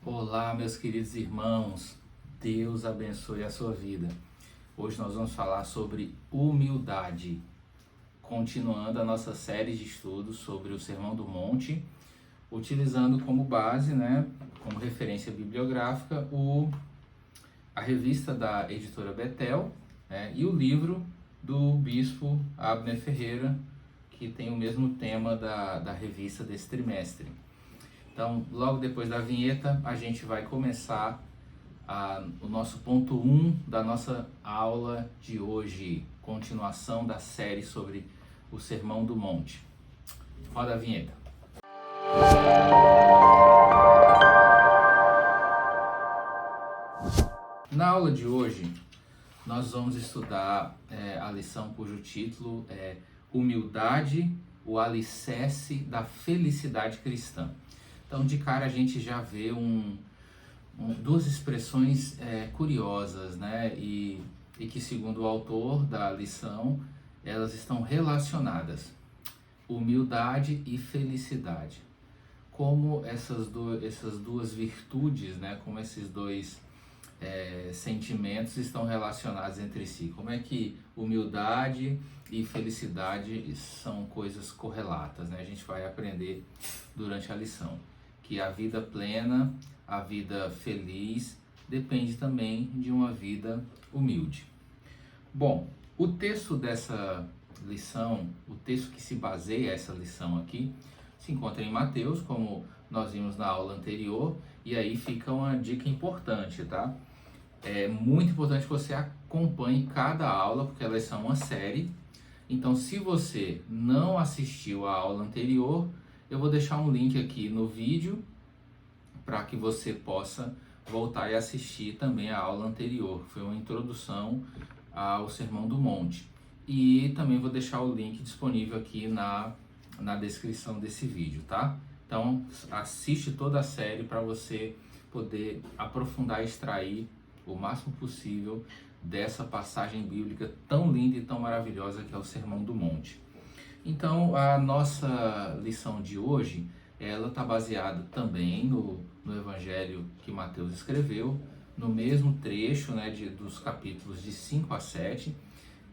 Olá, meus queridos irmãos, Deus abençoe a sua vida. Hoje nós vamos falar sobre humildade, continuando a nossa série de estudos sobre o Sermão do Monte, utilizando como base, como referência bibliográfica, a revista da editora Betel, e o livro do bispo Abner Ferreira, que tem o mesmo tema da revista desse trimestre. Então, logo depois da vinheta, a gente vai começar o nosso ponto 1 da nossa aula de hoje, continuação da série sobre o Sermão do Monte. Roda a vinheta. Na aula de hoje, nós vamos estudar a lição cujo título é Humildade, o alicerce da felicidade cristã. Então, de cara, a gente já vê duas expressões curiosas, e que, segundo o autor da lição, elas estão relacionadas. Humildade e felicidade. Como essas duas virtudes, como esses dois sentimentos estão relacionados entre si. Como é que humildade e felicidade são coisas correlatas, A gente vai aprender durante a lição que a vida plena, a vida feliz, depende também de uma vida humilde. Bom, o texto dessa lição, o texto que se baseia essa lição aqui, se encontra em Mateus, como nós vimos na aula anterior, e aí fica uma dica importante, tá? É muito importante que você acompanhe cada aula, porque elas são uma série. Então, se você não assistiu à aula anterior, eu vou deixar um link aqui no vídeo para que você possa voltar e assistir também a aula anterior. Foi uma introdução ao Sermão do Monte. E também vou deixar o link disponível aqui na descrição desse vídeo, tá? Então, assiste toda a série para você poder aprofundar e extrair o máximo possível dessa passagem bíblica tão linda e tão maravilhosa que é o Sermão do Monte. Então, a nossa lição de hoje, ela está baseada também no Evangelho que Mateus escreveu, no mesmo trecho, dos capítulos de 5 a 7.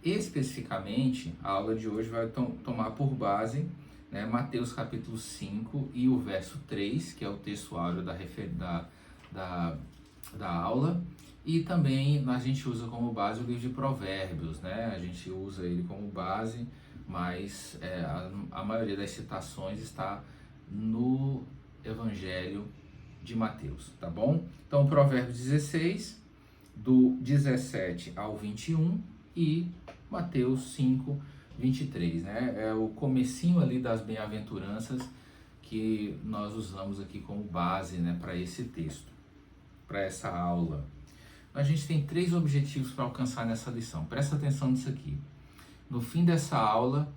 Especificamente, a aula de hoje vai tomar por base Mateus capítulo 5 e o verso 3, que é o texto áureo da aula. E também a gente usa como base o livro de Provérbios, A gente usa ele como base, mas a maioria das citações está no Evangelho de Mateus, tá bom? Então, Provérbios 16, do 17 ao 21 e Mateus 5, 23, É o comecinho ali das bem-aventuranças que nós usamos aqui como base, para esse texto, para essa aula. A gente tem 3 objetivos para alcançar nessa lição. Presta atenção nisso aqui. No fim dessa aula,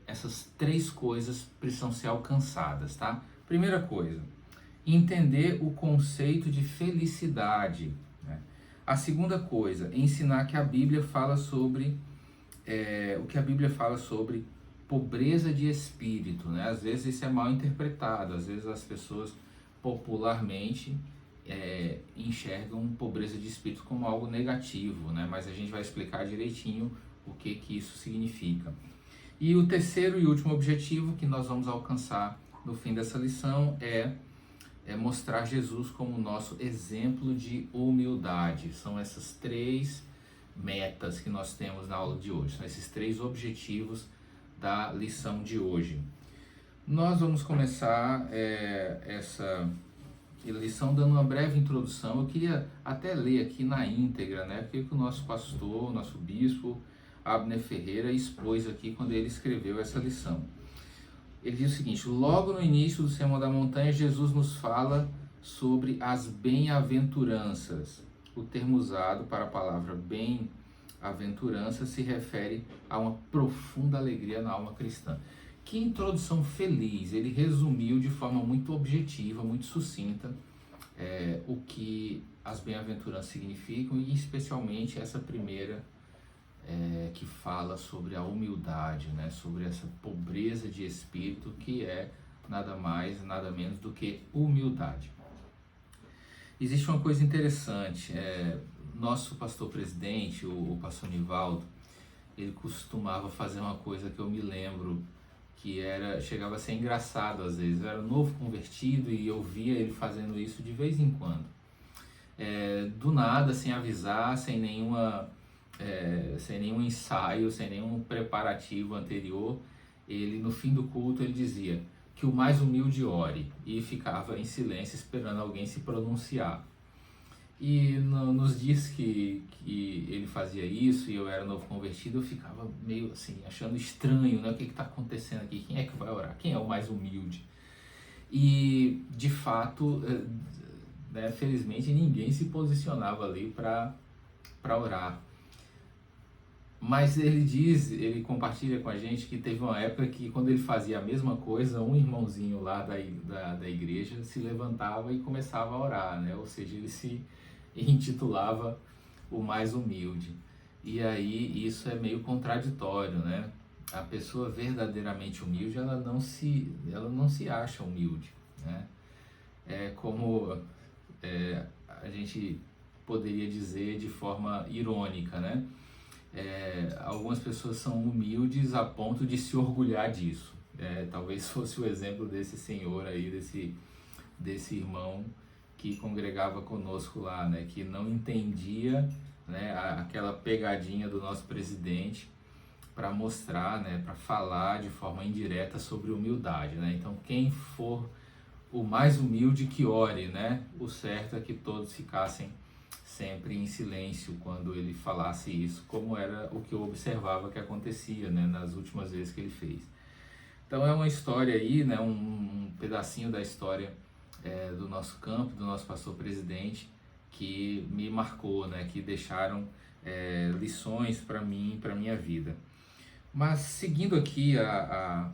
essas 3 coisas precisam ser alcançadas, tá? Primeira coisa, entender o conceito de felicidade. A segunda coisa, ensinar que a Bíblia fala sobre o que a Bíblia fala sobre pobreza de espírito, Às vezes isso é mal interpretado, às vezes as pessoas popularmente enxergam pobreza de espírito como algo negativo, Mas a gente vai explicar direitinho o que isso significa. E o terceiro e último objetivo que nós vamos alcançar no fim dessa lição é mostrar Jesus como nosso exemplo de humildade. São essas 3 metas que nós temos na aula de hoje, são esses 3 objetivos da lição de hoje. Nós vamos começar essa lição dando uma breve introdução. Eu queria até ler aqui na íntegra, porque o nosso pastor, o nosso bispo, Abner Ferreira, expôs aqui quando ele escreveu essa lição. Ele diz o seguinte: logo no início do Sermão da Montanha, Jesus nos fala sobre as bem-aventuranças. O termo usado para a palavra bem-aventurança se refere a uma profunda alegria na alma cristã. Que introdução feliz! Ele resumiu de forma muito objetiva, muito sucinta, o que as bem-aventuranças significam, e especialmente essa primeira que fala sobre a humildade, sobre essa pobreza de espírito, que é nada mais, nada menos do que humildade. Existe uma coisa interessante, nosso pastor presidente, o pastor Nivaldo, ele costumava fazer uma coisa que eu me lembro que chegava a ser engraçado às vezes. Eu era novo convertido e eu via ele fazendo isso de vez em quando. Do nada, sem avisar, sem nenhum ensaio, sem nenhum preparativo anterior, ele no fim do culto ele dizia que o mais humilde ore, e ficava em silêncio esperando alguém se pronunciar. E nos dias que ele fazia isso e eu era novo convertido, eu ficava meio assim, achando estranho, né? O que está acontecendo aqui? Quem é que vai orar? Quem é o mais humilde? E, de fato, né, felizmente ninguém se posicionava ali para orar. Mas ele compartilha com a gente que teve uma época que quando ele fazia a mesma coisa, um irmãozinho lá da igreja se levantava e começava a orar, né? Ou seja, ele se intitulava o mais humilde. E aí isso é meio contraditório, né? A pessoa verdadeiramente humilde, ela não se acha humilde, né? É como a gente poderia dizer de forma irônica, né? Algumas pessoas são humildes a ponto de se orgulhar disso. Talvez fosse o exemplo desse senhor aí, desse irmão que congregava conosco lá, né? Que não entendia, né, aquela pegadinha do nosso presidente para mostrar, né, para falar de forma indireta sobre humildade, né? Então, quem for o mais humilde que ore, né? O certo é que todos ficassem sempre em silêncio quando ele falasse isso, como era o que eu observava que acontecia, né, nas últimas vezes que ele fez. Então é uma história aí, né, um pedacinho da história do nosso campo, do nosso pastor presidente, que me marcou, né, que deixaram lições para mim, para minha vida. Mas seguindo aqui a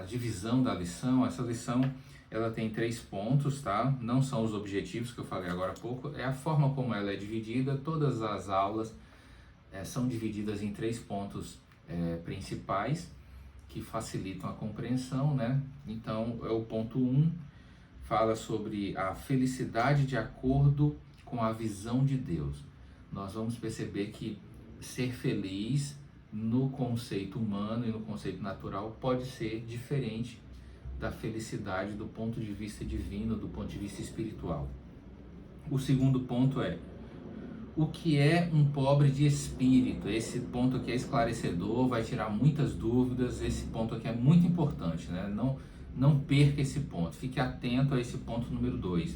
divisão da lição, essa lição ela tem 3 pontos, tá? Não são os objetivos que eu falei agora há pouco, é a forma como ela é dividida. Todas as aulas são divididas em 3 pontos principais que facilitam a compreensão, né? Então, o ponto 1 fala sobre a felicidade de acordo com a visão de Deus. Nós vamos perceber que ser feliz no conceito humano e no conceito natural pode ser diferente da felicidade do ponto de vista divino, do ponto de vista espiritual. O segundo ponto é o que é um pobre de espírito. Esse ponto aqui é esclarecedor, vai tirar muitas dúvidas. Esse ponto aqui é muito importante, né? Não perca esse ponto, fique atento a esse ponto número 2.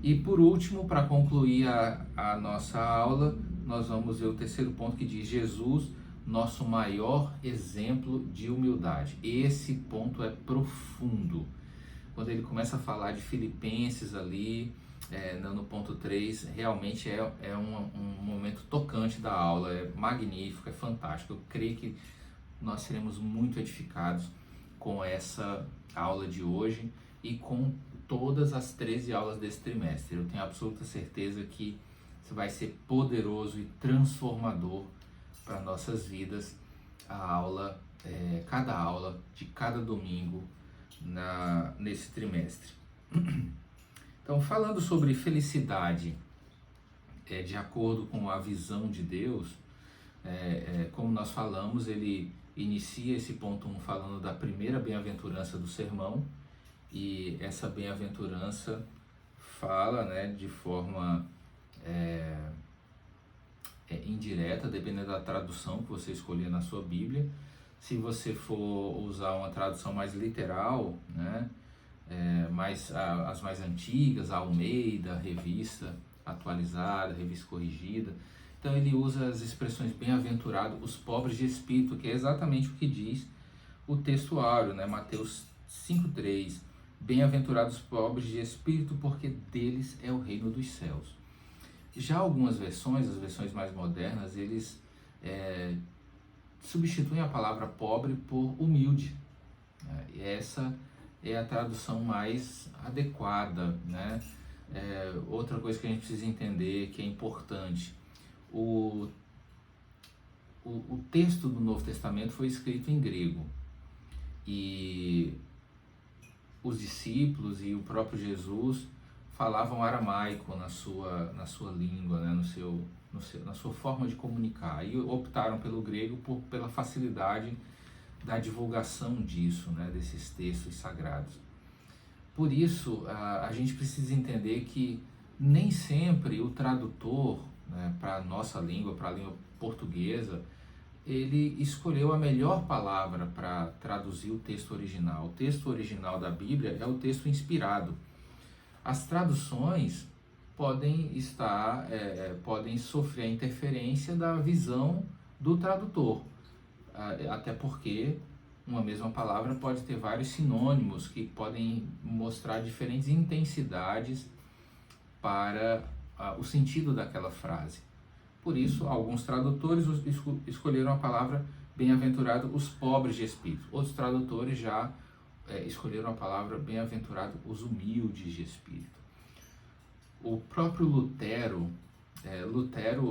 E por último, para concluir a nossa aula, nós vamos ver o terceiro ponto que diz Jesus, nosso maior exemplo de humildade. Esse ponto é profundo. Quando ele começa a falar de Filipenses ali, no ponto 3, realmente é um momento tocante da aula, é magnífico, é fantástico. Eu creio que nós seremos muito edificados com essa aula de hoje e com todas as 13 aulas desse trimestre. Eu tenho absoluta certeza que isso vai ser poderoso e transformador para nossas vidas, cada aula de cada domingo nesse trimestre. Então, falando sobre felicidade de acordo com a visão de Deus, como nós falamos, ele inicia esse ponto 1 falando da primeira bem-aventurança do sermão, e essa bem-aventurança fala, né, de forma indireta, dependendo da tradução que você escolher na sua Bíblia. Se você for usar uma tradução mais literal, né, as mais antigas, a Almeida, Revista Atualizada, Revista Corrigida, então ele usa as expressões bem-aventurado os pobres de espírito, que é exatamente o que diz o texto áureo, né, Mateus 5,3, bem-aventurados os pobres de espírito, porque deles é o reino dos céus. Já algumas versões, as versões mais modernas, eles substituem a palavra pobre por humilde. E essa é a tradução mais adequada, né? Outra coisa que a gente precisa entender, que é importante, o texto do Novo Testamento foi escrito em grego, e os discípulos e o próprio Jesus falavam aramaico na sua língua, né, na sua forma de comunicar, e optaram pelo grego pela facilidade da divulgação disso, né, desses textos sagrados. Por isso, a gente precisa entender que nem sempre o tradutor, né, para a nossa língua, para a língua portuguesa, ele escolheu a melhor palavra para traduzir o texto original. O texto original da Bíblia é o texto inspirado. As traduções podem podem sofrer a interferência da visão do tradutor, até porque uma mesma palavra pode ter vários sinônimos que podem mostrar diferentes intensidades para o sentido daquela frase. Por isso, alguns tradutores escolheram a palavra bem-aventurado os pobres de espírito. Outros tradutores já escolheram a palavra bem-aventurado os humildes de espírito. O próprio Lutero,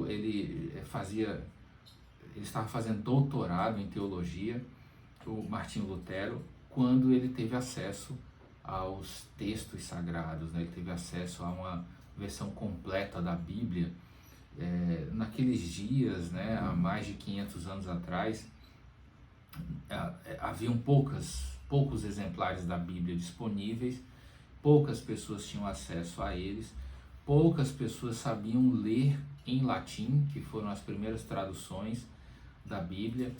ele estava fazendo doutorado em teologia, o Martinho Lutero, quando ele teve acesso aos textos sagrados, né? Ele teve acesso a uma versão completa da Bíblia. Naqueles dias, né, há mais de 500 anos atrás, haviam poucos exemplares da Bíblia disponíveis, poucas pessoas tinham acesso a eles, poucas pessoas sabiam ler em latim, que foram as primeiras traduções da Bíblia,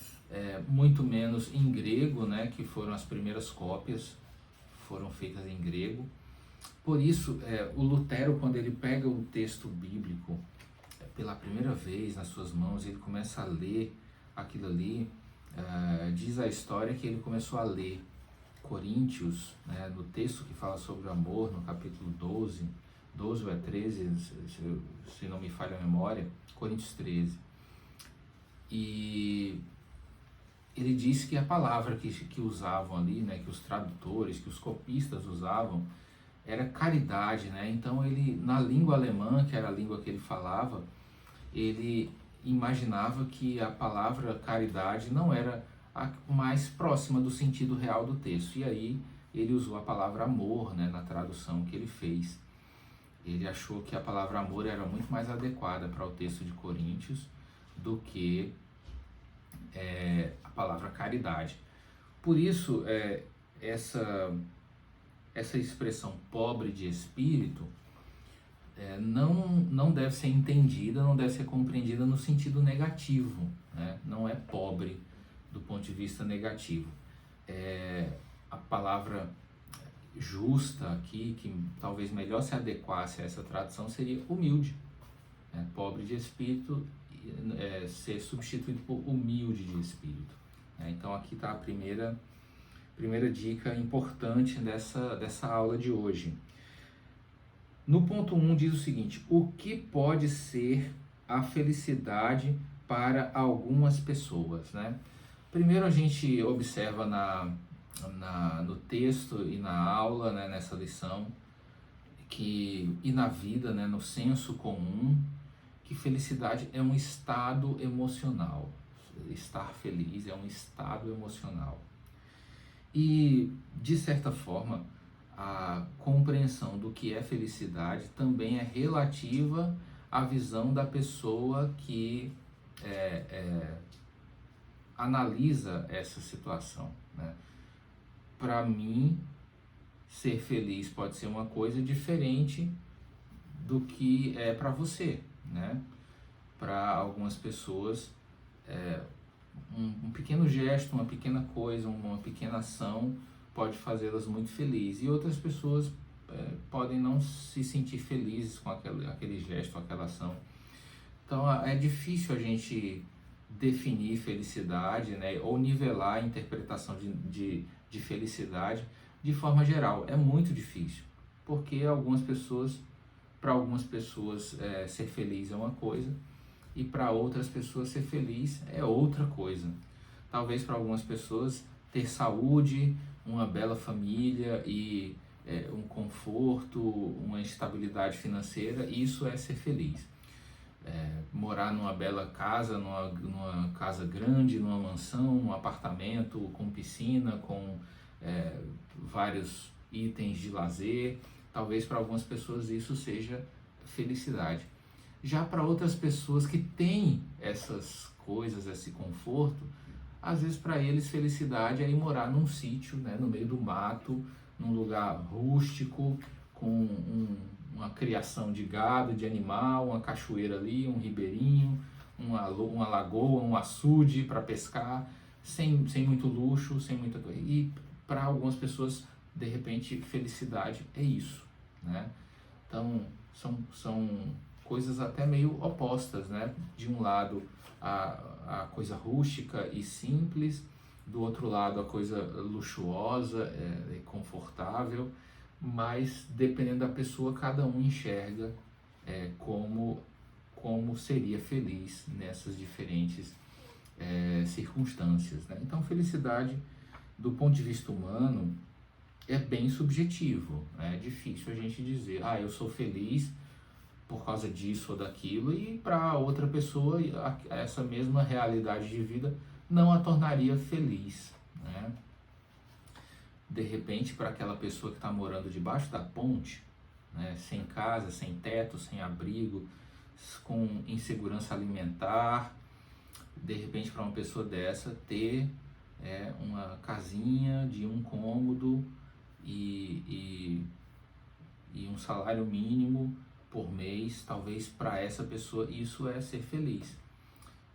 muito menos em grego, né, que foram as primeiras cópias, foram feitas em grego. Por isso, o Lutero, quando ele pega o texto bíblico pela primeira vez nas suas mãos, ele começa a ler aquilo ali, diz a história que ele começou a ler Coríntios, né, no texto que fala sobre o amor, no capítulo 12 ou 13, se não me falha a memória, Coríntios 13. E ele disse que a palavra que usavam ali, né, que os tradutores, que os copistas usavam, era caridade, né? Então ele, na língua alemã, que era a língua que ele falava, ele imaginava que a palavra caridade não era a mais próxima do sentido real do texto. E aí ele usou a palavra amor, né, na tradução que ele fez. Ele achou que a palavra amor era muito mais adequada para o texto de Coríntios do que a palavra caridade. Por isso, essa expressão pobre de espírito não deve ser entendida, não deve ser compreendida no sentido negativo, né? Não é pobre do ponto de vista negativo. A palavra justa aqui, que talvez melhor se adequasse a essa tradução, seria humilde, né? Pobre de espírito ser substituído por humilde de espírito, né? Então aqui está a primeira dica importante dessa aula de hoje. No ponto 1 diz o seguinte: o que pode ser a felicidade para algumas pessoas, né? Primeiro a gente observa no texto e na aula, né, nessa lição, e na vida, né, no senso comum, que felicidade é um estado emocional. Estar feliz é um estado emocional. E, de certa forma, a compreensão do que é felicidade também é relativa à visão da pessoa que analisa essa situação, né? Para mim, ser feliz pode ser uma coisa diferente do que é para você, né? Para algumas pessoas, um pequeno gesto, uma pequena coisa, uma pequena ação pode fazê-las muito felizes, e outras pessoas podem não se sentir felizes com aquele gesto, aquela ação. Então é difícil a gente definir felicidade, né, ou nivelar a interpretação de felicidade de forma geral. É muito difícil, porque para algumas pessoas ser feliz é uma coisa, e para outras pessoas ser feliz é outra coisa. Talvez para algumas pessoas ter saúde, uma bela família e um conforto, uma estabilidade financeira, isso é ser feliz. Morar numa bela casa, numa casa grande, numa mansão, num apartamento com piscina, com vários itens de lazer, Talvez para algumas pessoas isso seja felicidade. Já para outras pessoas que têm essas coisas, esse conforto, às vezes para eles felicidade é ir morar num sítio, né, no meio do mato, num lugar rústico, com uma criação de gado, de animal, uma cachoeira ali, um ribeirinho, uma lagoa, um açude para pescar, sem muito luxo, sem muita coisa. E para algumas pessoas, de repente, felicidade é isso, né? Então, são coisas até meio opostas, né? De um lado, a coisa rústica e simples, do outro lado, a coisa luxuosa e confortável, mas dependendo da pessoa, cada um enxerga como seria feliz nessas diferentes circunstâncias, né? Então, felicidade, do ponto de vista humano, é bem subjetivo, né? É difícil a gente dizer, eu sou feliz por causa disso ou daquilo, e para outra pessoa essa mesma realidade de vida não a tornaria feliz, né? De repente, para aquela pessoa que está morando debaixo da ponte, né, sem casa, sem teto, sem abrigo, com insegurança alimentar, de repente para uma pessoa dessa ter uma casinha de um cômodo e um salário mínimo por mês, talvez para essa pessoa isso é ser feliz.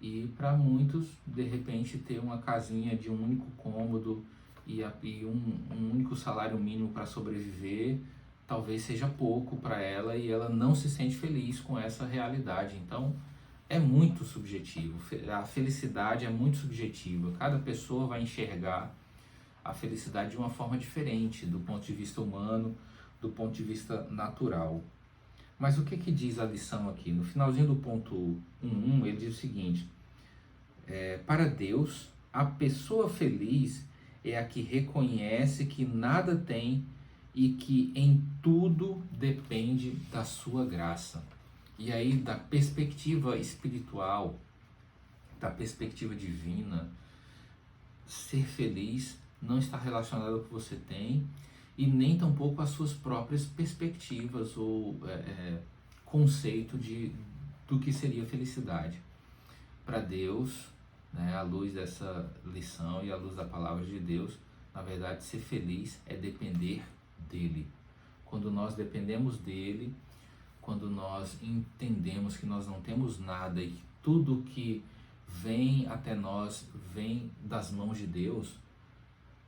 E para muitos, de repente, ter uma casinha de um único cômodo e um único salário mínimo para sobreviver, talvez seja pouco para ela e ela não se sente feliz com essa realidade. Então, é muito subjetivo. A felicidade é muito subjetiva. Cada pessoa vai enxergar a felicidade de uma forma diferente, do ponto de vista humano, do ponto de vista natural. Mas o que diz a lição aqui? No finalzinho do ponto 1.1, ele diz o seguinte: para Deus, a pessoa feliz é a que reconhece que nada tem e que em tudo depende da sua graça. E aí, da perspectiva espiritual, da perspectiva divina, ser feliz não está relacionado ao que você tem e nem tampouco às suas próprias perspectivas ou conceito do que seria felicidade. Para Deus, né, à luz dessa lição e à luz da palavra de Deus, na verdade, ser feliz é depender dele. Quando nós dependemos dele, quando nós entendemos que nós não temos nada e que tudo que vem até nós vem das mãos de Deus,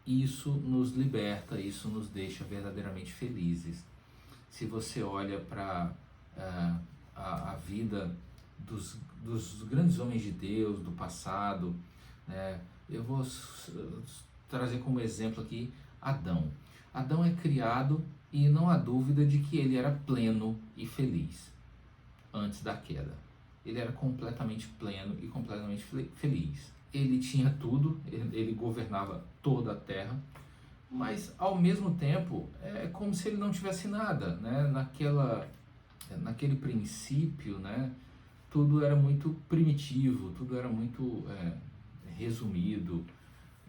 isso nos liberta, isso nos deixa verdadeiramente felizes. Se você olha para a vida dos grandes homens de Deus do passado, né, eu vou trazer como exemplo aqui Adão. Adão é criado e não há dúvida de que ele era pleno e feliz antes da queda. Ele era completamente pleno e completamente feliz. Ele tinha tudo, ele governava toda a terra, mas ao mesmo tempo é como se ele não tivesse nada, né? Naquele princípio, né? Tudo era muito primitivo, tudo era muito resumido.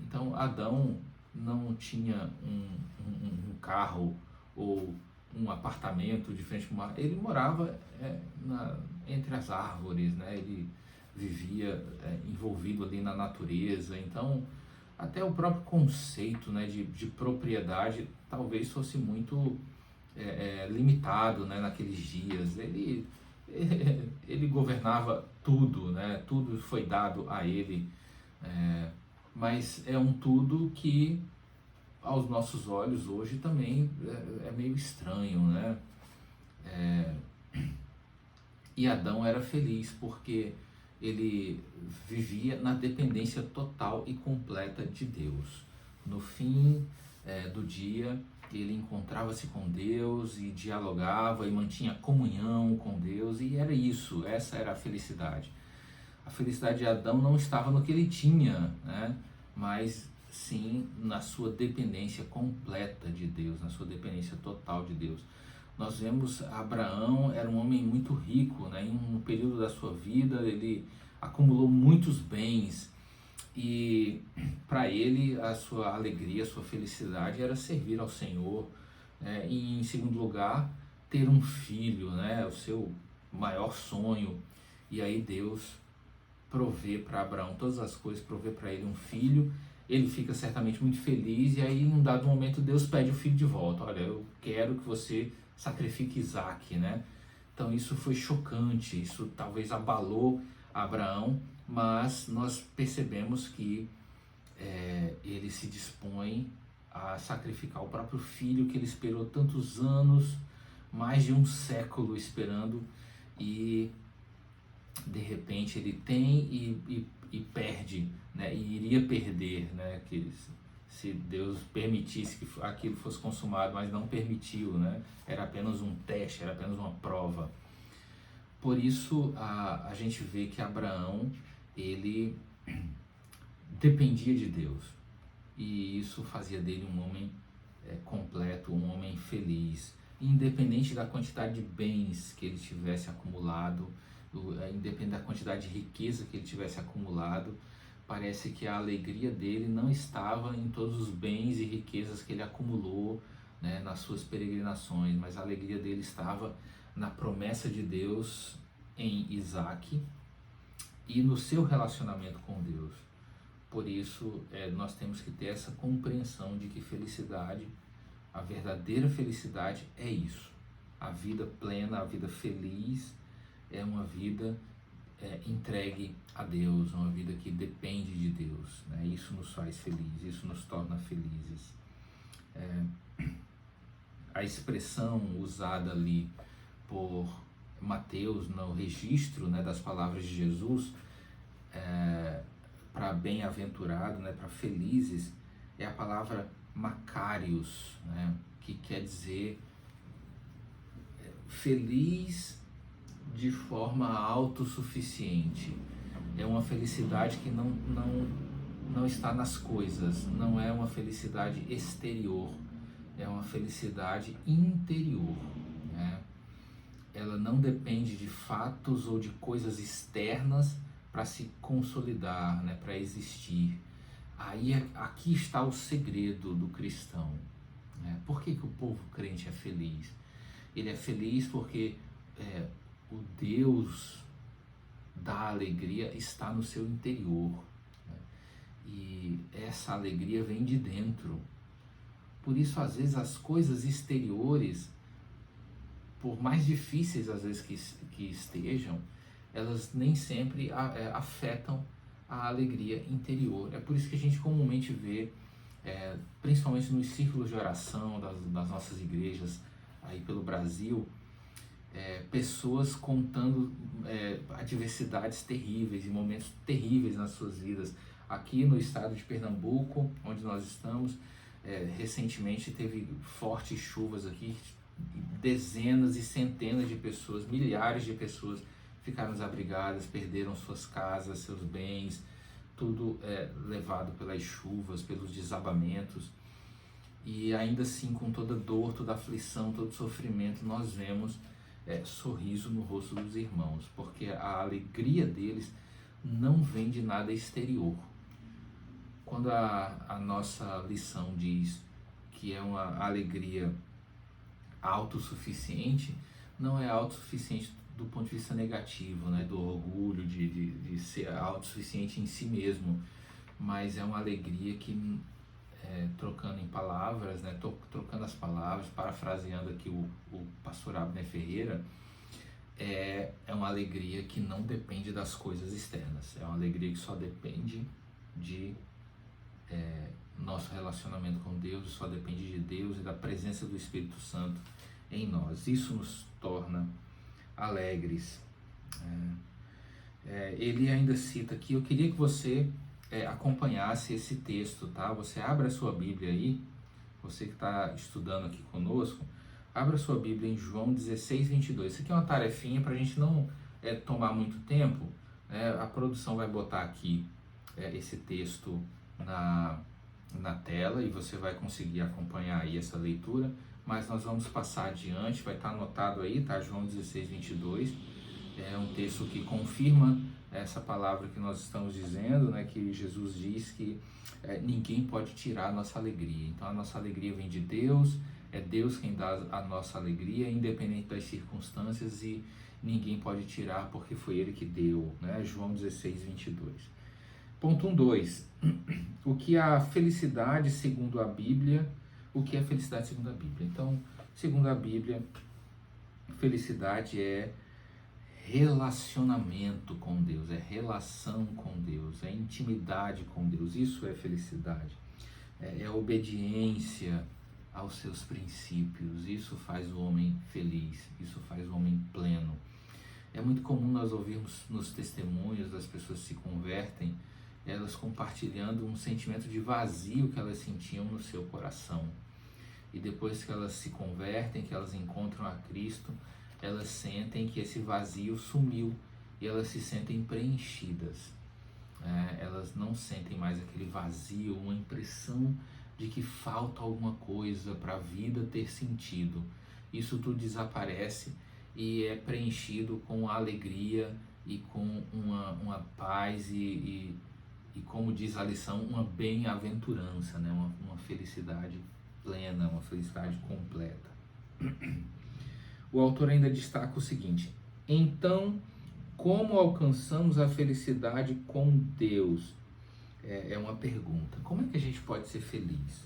Então Adão não tinha um carro ou um apartamento de frente para o mar. Ele morava entre as árvores, né? Ele vivia envolvido ali na natureza. Então, até o próprio conceito, né, de propriedade talvez fosse muito limitado, né, naqueles dias. Ele governava tudo, né? Tudo foi dado a ele. Mas é um tudo que aos nossos olhos hoje também é meio estranho, né? E Adão era feliz porque ele vivia na dependência total e completa de Deus. No fim do dia, ele encontrava-se com Deus e dialogava e mantinha comunhão com Deus, e era isso, essa era a felicidade. A felicidade de Adão não estava no que ele tinha, né? Mas sim na sua dependência completa de Deus, na sua dependência total de Deus. Nós vemos Abraão era um homem muito rico, né? Em um período da sua vida ele acumulou muitos bens e para ele a sua alegria, a sua felicidade era servir ao Senhor, E em segundo lugar, ter um filho, né? O seu maior sonho. E aí Deus provê para Abraão todas as coisas, provê para ele um filho. Ele fica certamente muito feliz e aí em um dado momento Deus pede o filho de volta. Olha, eu quero que você sacrifique Isaac, né? Então isso foi chocante, isso talvez abalou Abraão, mas nós percebemos que ele se dispõe a sacrificar o próprio filho que ele esperou tantos anos, mais de um século esperando, e de repente ele tem e perde, né? E iria perder, né? Que se Deus permitisse que aquilo fosse consumado, mas não permitiu, né? Era apenas um teste, era apenas uma prova. Por isso a gente vê que Abraão, ele dependia de Deus, e isso fazia dele um homem completo, um homem feliz, independente da quantidade de bens que ele tivesse acumulado, independente da quantidade de riqueza que ele tivesse acumulado. Parece que a alegria dele não estava em todos os bens e riquezas que ele acumulou, né, nas suas peregrinações, mas a alegria dele estava na promessa de Deus em Isaac e no seu relacionamento com Deus. Por isso, nós temos que ter essa compreensão de que felicidade, a verdadeira felicidade é isso. A vida plena, a vida feliz é uma vida entregue a Deus, uma vida que depende de Deus, né? Isso nos faz felizes, isso nos torna felizes. A expressão usada ali por Mateus no registro, né, das palavras de Jesus, para bem-aventurado, né, para felizes, é a palavra Macarios, né, que quer dizer feliz de forma autossuficiente. É uma felicidade que não está nas coisas, não é uma felicidade exterior, é uma felicidade interior, né? Ela não depende de fatos ou de coisas externas para se consolidar, né, para existir. Aqui está o segredo do cristão, né? Por que o povo crente é feliz? Ele é feliz porque o Deus da alegria está no seu interior, né? E essa alegria vem de dentro. Por isso, às vezes, as coisas exteriores, por mais difíceis às vezes que estejam, elas nem sempre afetam a alegria interior. É por isso que a gente comumente vê, principalmente nos círculos de oração das nossas igrejas aí pelo Brasil, pessoas contando adversidades terríveis e momentos terríveis nas suas vidas. Aqui no estado de Pernambuco, onde nós estamos, recentemente teve fortes chuvas aqui, dezenas e centenas de pessoas, milhares de pessoas ficaram desabrigadas, perderam suas casas, seus bens, tudo levado pelas chuvas, pelos desabamentos. E ainda assim, com toda dor, toda aflição, todo sofrimento, nós vemos sorriso no rosto dos irmãos, porque a alegria deles não vem de nada exterior. Quando a nossa lição diz que é uma alegria autossuficiente, não é autossuficiente do ponto de vista negativo, né, do orgulho de ser autossuficiente em si mesmo, mas é uma alegria que, trocando em palavras, né, trocando as palavras, parafraseando aqui o pastor Abner Ferreira, é uma alegria que não depende das coisas externas, é uma alegria que só depende de nosso relacionamento com Deus, só depende de Deus e da presença do Espírito Santo em nós. Isso nos torna alegres. Ele ainda cita aqui, eu queria que você acompanhasse esse texto, tá? Você abre a sua Bíblia aí, você que está estudando aqui conosco, abra a sua Bíblia em João 16, 22. Isso aqui é uma tarefinha para a gente não tomar muito tempo, né? A produção vai botar aqui esse texto na tela e você vai conseguir acompanhar aí essa leitura, mas nós vamos passar adiante, vai estar anotado aí, tá? João 16, 22, é um texto que confirma essa palavra que nós estamos dizendo, né? Que Jesus diz que ninguém pode tirar a nossa alegria. Então a nossa alegria vem de Deus, É Deus quem dá a nossa alegria, independente das circunstâncias, e ninguém pode tirar porque foi Ele que deu, né? João 16, 22. Ponto 1.2. O que é a felicidade segundo a Bíblia? O que é felicidade segundo a Bíblia? Então, segundo a Bíblia, felicidade é relacionamento com Deus, é relação com Deus, é intimidade com Deus. Isso é felicidade. É obediência aos seus princípios. Isso faz o homem feliz, isso faz o homem pleno. É muito comum nós ouvirmos nos testemunhos das pessoas que se convertem, elas compartilhando um sentimento de vazio que elas sentiam no seu coração. E depois que elas se convertem, que elas encontram a Cristo, elas sentem que esse vazio sumiu e elas se sentem preenchidas. Elas não sentem mais aquele vazio, uma impressão de que falta alguma coisa para a vida ter sentido. Isso tudo desaparece e é preenchido com alegria e com uma paz e como diz a lição, uma bem-aventurança, né? Uma felicidade plena, uma felicidade completa. O autor ainda destaca o seguinte: então, como alcançamos a felicidade com Deus? É uma pergunta. Como é que a gente pode ser feliz?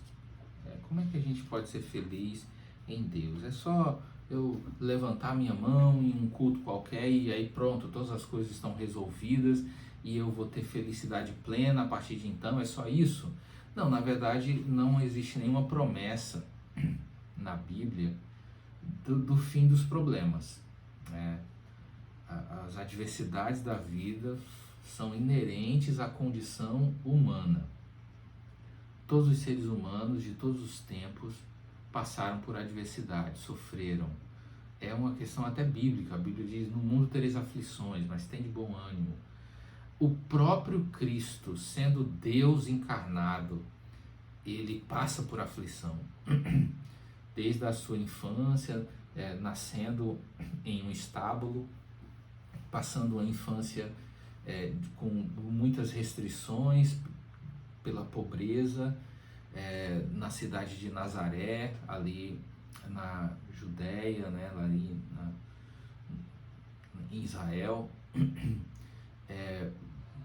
Como é que a gente pode ser feliz em Deus? É só eu levantar minha mão em um culto qualquer e aí pronto, todas as coisas estão resolvidas e eu vou ter felicidade plena a partir de então? É só isso? Não, na verdade não existe nenhuma promessa na Bíblia do fim dos problemas. As adversidades da vida são inerentes à condição humana. Todos os seres humanos de todos os tempos passaram por adversidade, sofreram. É uma questão até bíblica. A Bíblia diz: no mundo tereis aflições, mas tem de bom ânimo. O próprio Cristo, sendo Deus encarnado, ele passa por aflição. Desde a sua infância, nascendo em um estábulo, passando a infância com muitas restrições pela pobreza, na cidade de Nazaré, ali na Judéia, né, ali em Israel.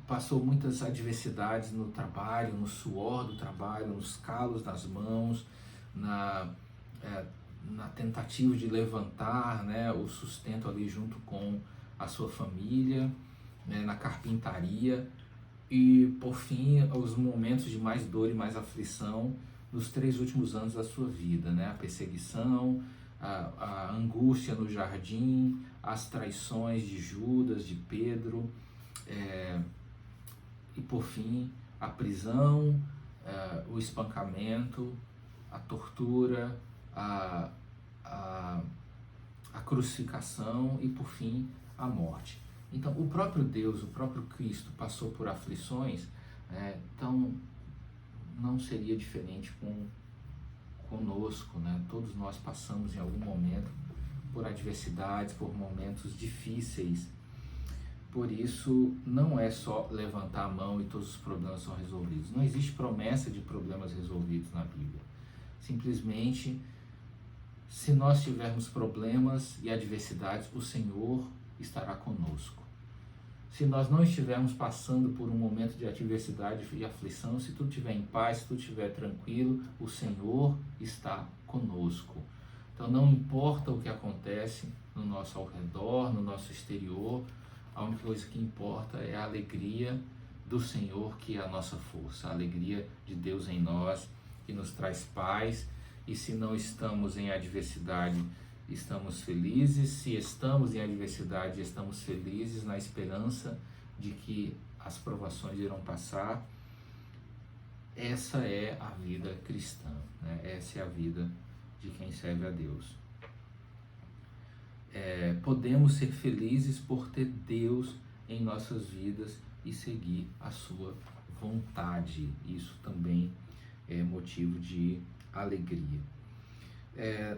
Passou muitas adversidades no trabalho, no suor do trabalho, nos calos das mãos, na tentativa de levantar, né, o sustento ali junto com a sua família, né, na carpintaria, e por fim os momentos de mais dor e mais aflição nos 3 últimos anos da sua vida, né, a perseguição, a angústia no jardim, as traições de Judas, de Pedro, e por fim a prisão, o espancamento, a tortura, a crucificação e por fim a morte. Então o próprio Deus, o próprio Cristo passou por aflições, então não seria diferente conosco, né? Todos nós passamos em algum momento por adversidades, por momentos difíceis. Por isso não é só levantar a mão e todos os problemas são resolvidos. Não existe promessa de problemas resolvidos na Bíblia. Simplesmente, se nós tivermos problemas e adversidades, o Senhor estará conosco. Se nós não estivermos passando por um momento de adversidade e aflição, se tudo estiver em paz, se tudo estiver tranquilo, o Senhor está conosco. Então não importa o que acontece no nosso ao redor, no nosso exterior, a única coisa que importa é a alegria do Senhor, que é a nossa força, a alegria de Deus em nós, que nos traz paz. E se não estamos em adversidade, estamos felizes. Se estamos em adversidade, estamos felizes na esperança de que as provações irão passar. Essa é a vida cristã, né? Essa é a vida de quem serve a Deus. Podemos ser felizes por ter Deus em nossas vidas e seguir a sua vontade. Isso também é motivo de alegria.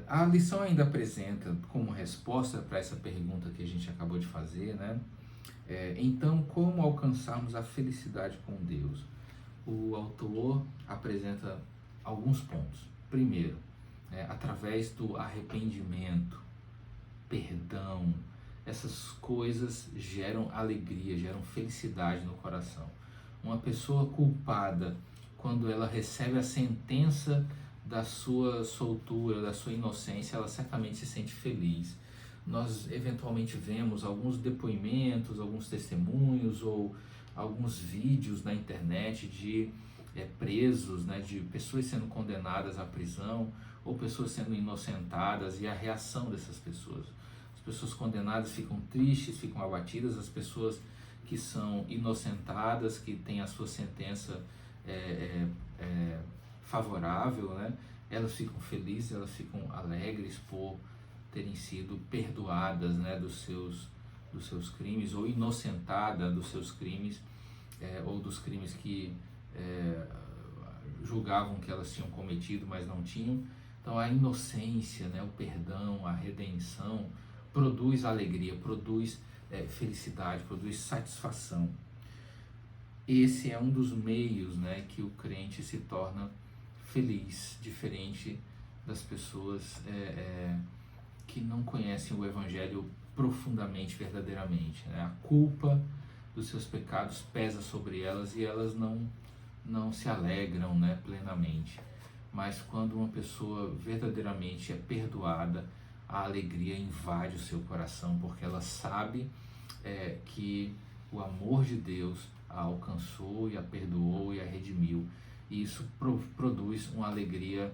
A lição ainda apresenta como resposta para essa pergunta que a gente acabou de fazer, né? Então, como alcançarmos a felicidade com Deus? O autor apresenta alguns pontos. Primeiro, né? Através do arrependimento, perdão, essas coisas geram alegria, geram felicidade no coração. Uma pessoa culpada, quando ela recebe a sentença da sua soltura, da sua inocência, ela certamente se sente feliz. Nós eventualmente vemos alguns depoimentos, alguns testemunhos ou alguns vídeos na internet de presos, né, de pessoas sendo condenadas à prisão ou pessoas sendo inocentadas, e a reação dessas pessoas. As pessoas condenadas ficam tristes, ficam abatidas, as pessoas que são inocentadas, que têm a sua sentença favorável, né, elas ficam felizes, elas ficam alegres por terem sido perdoadas, né, dos seus crimes, ou inocentadas dos seus crimes, ou dos crimes que julgavam que elas tinham cometido, mas não tinham. Então a inocência, né, o perdão, a redenção produz alegria, produz felicidade, produz satisfação. Esse é um dos meios, né, que o crente se torna feliz, diferente das pessoas que não conhecem o Evangelho profundamente, verdadeiramente, né? A culpa dos seus pecados pesa sobre elas e elas não se alegram, né, plenamente. Mas quando uma pessoa verdadeiramente é perdoada, a alegria invade o seu coração, porque ela sabe que o amor de Deus a alcançou e a perdoou e a redimiu. E isso produz uma alegria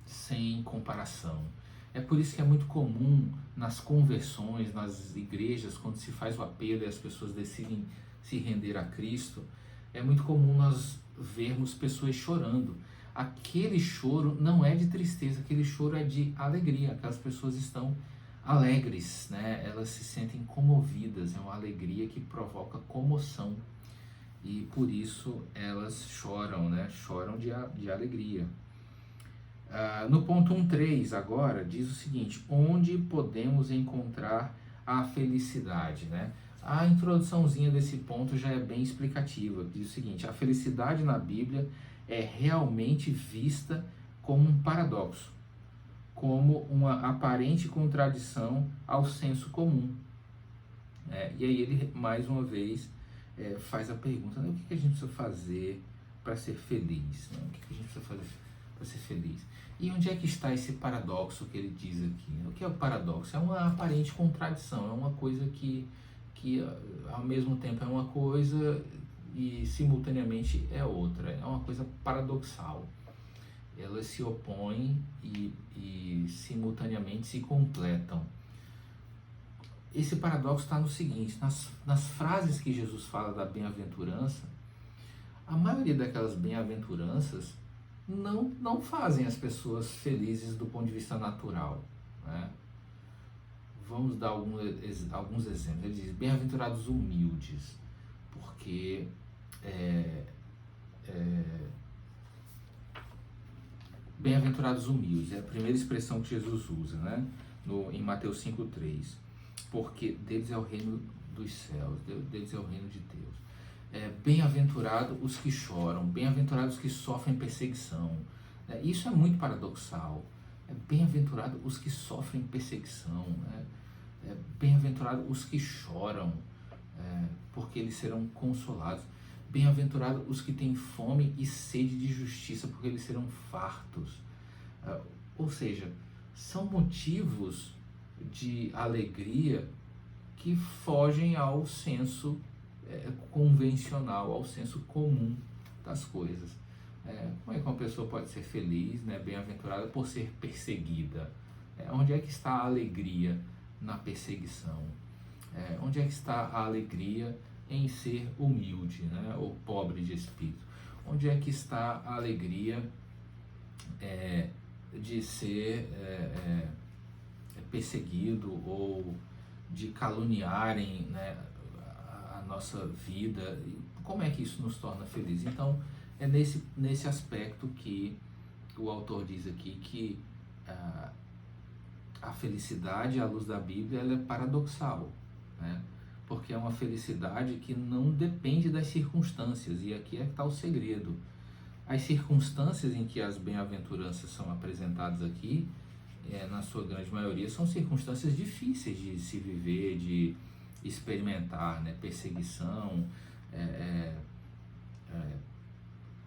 sem comparação. É por isso que é muito comum nas conversões, nas igrejas, quando se faz o apelo e as pessoas decidem se render a Cristo, é muito comum nós vermos pessoas chorando. Aquele choro não é de tristeza, aquele choro é de alegria. Aquelas pessoas estão alegres, né? Elas se sentem comovidas, é uma alegria que provoca comoção. E por isso elas choram, né? Choram de alegria. No ponto 1.3 agora diz o seguinte: onde podemos encontrar a felicidade, né? A introduçãozinha desse ponto já é bem explicativa. Diz o seguinte: a felicidade na Bíblia é realmente vista como um paradoxo, como uma aparente contradição ao senso comum. E aí ele mais uma vez faz a pergunta, né? O que a gente precisa fazer para ser feliz, né? O que a gente precisa fazer para ser feliz? E onde é que está esse paradoxo que ele diz aqui? O que é o paradoxo? É uma aparente contradição, é uma coisa que ao mesmo tempo é uma coisa e simultaneamente é outra, é uma coisa paradoxal. Elas se opõem e simultaneamente se completam. Esse paradoxo está no seguinte: nas frases que Jesus fala da bem-aventurança, a maioria daquelas bem-aventuranças não fazem as pessoas felizes do ponto de vista natural, né? Vamos dar alguns exemplos. Ele diz: bem-aventurados humildes, porque bem-aventurados humildes é a primeira expressão que Jesus usa, né? Em Mateus 5.3, porque deles é o reino dos céus, deles é o reino de Deus. Bem-aventurados os que choram, bem-aventurados os que sofrem perseguição. Isso é muito paradoxal. Bem-aventurados os que sofrem perseguição, né? Bem-aventurados os que choram, porque eles serão consolados. Bem-aventurados os que têm fome e sede de justiça, porque eles serão fartos. Ou seja, são motivos de alegria que fogem ao senso convencional, ao senso comum das coisas. Como é que uma pessoa pode ser feliz, né, bem-aventurada por ser perseguida? Onde é que está a alegria na perseguição? Onde é que está a alegria em ser humilde, né, ou pobre de espírito? Onde é que está a alegria de ser perseguido ou de caluniarem, né, a nossa vida? Como é que isso nos torna felizes? Então, é nesse aspecto que o autor diz aqui que a felicidade à luz da Bíblia ela é paradoxal, né? Porque é uma felicidade que não depende das circunstâncias, e aqui é que está o segredo. As circunstâncias em que as bem-aventuranças são apresentadas aqui, na sua grande maioria, são circunstâncias difíceis de se viver, de experimentar, né? Perseguição,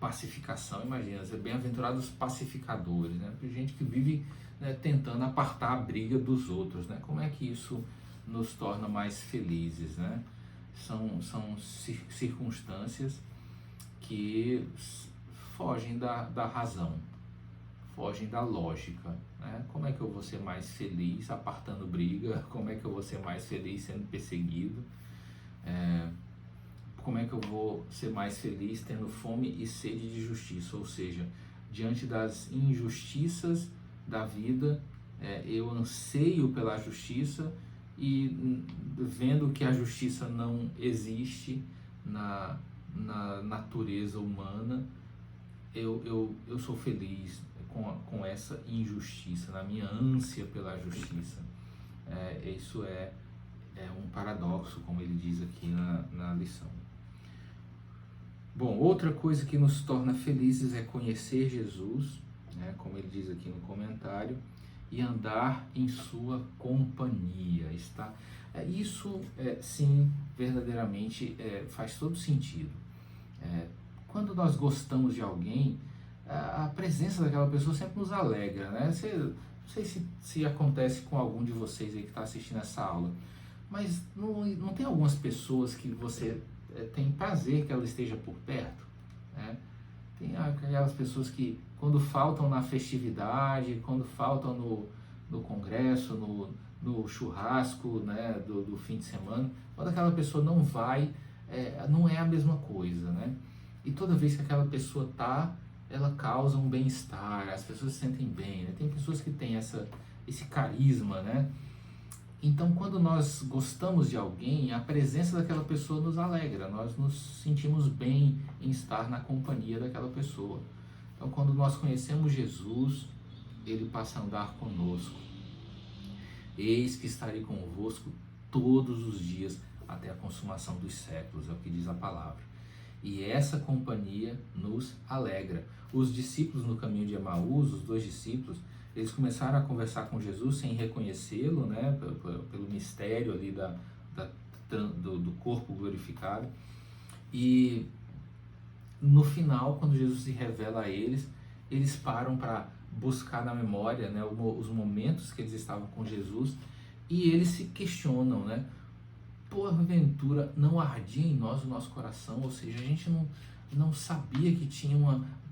pacificação. Imagina, ser bem-aventurados pacificadores, né? Gente que vive, né, tentando apartar a briga dos outros, né? Como é que isso nos torna mais felizes, né? São circunstâncias que fogem da razão, fogem da lógica, né? Como é que eu vou ser mais feliz apartando briga? Como é que eu vou ser mais feliz sendo perseguido? Como é que eu vou ser mais feliz tendo fome e sede de justiça? Ou seja, diante das injustiças da vida, eu anseio pela justiça, e vendo que a justiça não existe na natureza humana, eu sou feliz com essa injustiça, na minha ânsia pela justiça. Isso é um paradoxo, como ele diz aqui na lição. Bom, outra coisa que nos torna felizes é conhecer Jesus, né, como ele diz aqui no comentário, e andar em sua companhia. Isso, sim, verdadeiramente faz todo sentido. Quando nós gostamos de alguém, a presença daquela pessoa sempre nos alegra, né? Não sei se acontece com algum de vocês aí que está assistindo essa aula, mas não tem algumas pessoas que você tem prazer que ela esteja por perto, né? Tem aquelas pessoas que, quando faltam na festividade, quando faltam no congresso, no churrasco, né, do fim de semana, quando aquela pessoa não vai, não é a mesma coisa, né? E toda vez que aquela pessoa ela causa um bem-estar, as pessoas se sentem bem, né? Tem pessoas que têm esse carisma, né? Então, quando nós gostamos de alguém, a presença daquela pessoa nos alegra, nós nos sentimos bem em estar na companhia daquela pessoa. Então, quando nós conhecemos Jesus, ele passa a andar conosco. Eis que estarei convosco todos os dias até a consumação dos séculos, é o que diz a palavra. E essa companhia nos alegra. Os discípulos no caminho de Emaús, os 2 discípulos, eles começaram a conversar com Jesus sem reconhecê-lo, né, pelo mistério ali do corpo glorificado. E no final, quando Jesus se revela a eles, eles param para buscar na memória, né, os momentos que eles estavam com Jesus, e eles se questionam, né? Porventura não ardia em nós o nosso coração? Ou seja, a gente não sabia que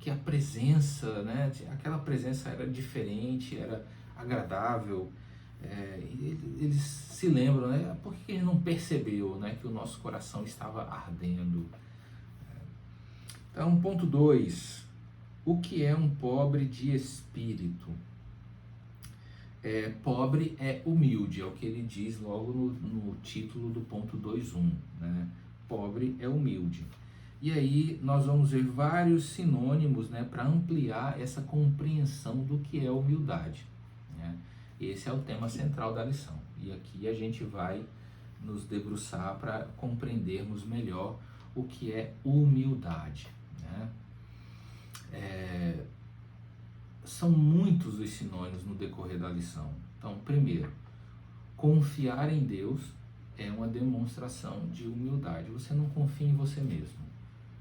que a presença, né, aquela presença era diferente, era agradável. Eles se lembram, né? Por que ele não percebeu, né, que o nosso coração estava ardendo? Então, ponto 2. O que é um pobre de espírito? Pobre é humilde, é o que ele diz logo no título do ponto 2.1, né? Pobre é humilde. E aí nós vamos ver vários sinônimos, né, para ampliar essa compreensão do que é humildade, né? Esse é o tema central da lição. E aqui a gente vai nos debruçar para compreendermos melhor o que é humildade, né? São muitos os sinônimos no decorrer da lição. Então, primeiro, confiar em Deus é uma demonstração de humildade. Você não confia em você mesmo,